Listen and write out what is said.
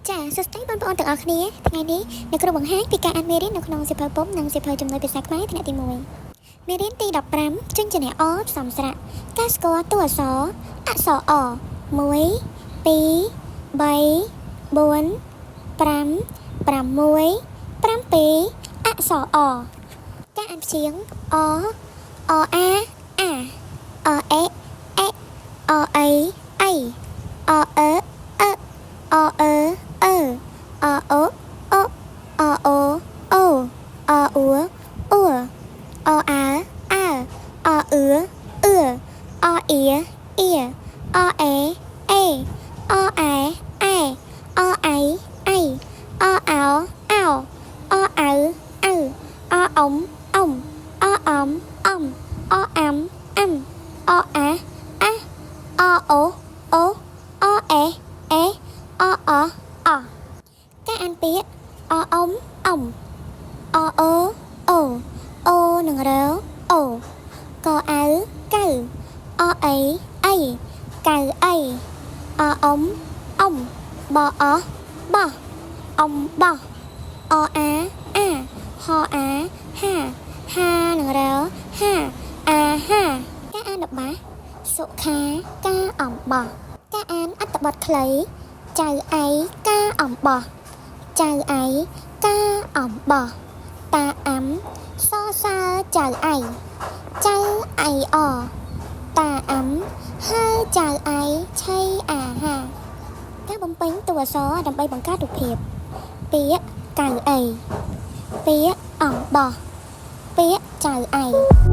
ចាសួស្តីបងប្អូនទាំងអស់គ្នាថ្ងៃនេះនៅក្នុងបង្ហាញពីការអានមេរៀននៅក្នុងសៀវភៅពុម្ពនិងសៀវភៅចំនួនភាសាខ្មែរថ្នាក់ទី1មេរៀនទី15ចេញជាអ្នកអផ្សំស្រៈការស្គាល់តួអក្សរអក្សរអ1 2 3 4 5 6 7 8 9 អក្សរអការអានព្យាង្គអអអាអាអអេអេអអៃអៃអអឺអឺអអឺអឺអអូអូអអូអូអអ៊ូអ៊ូអអាអើអអឺអឺអអៀអៀអអេអេអអែអែអអៃអៃអអោអោអអៅអៅអអ៊ំអ៊ំអអំអំអអាំអាំអអាអាអអូអូអអេអេអអអការអានពាក្យអអ៊ំអ៊ំអអូអូអូនឹងរោអូកអៅកៅអអីអីកៅអីអអ៊ំអ៊ំបអបោះអ៊ំបោះអអាអាហអាហាហានឹងរោហាអាហាការអានរបស់សុខាការអំបោះការអានអត្ថបទខ្លីចៅអៃការអំបោះចៅអៃការអំបោះតាអាំសសើចៅអៃចៅអៃអតាអាំហើយចៅអៃឆៃអាហាការបំពេញតួអក្សរដើម្បីបង្កើតរូបភាពពាក្យកៅអីពាក្យអំបោះពាក្យចៅអៃ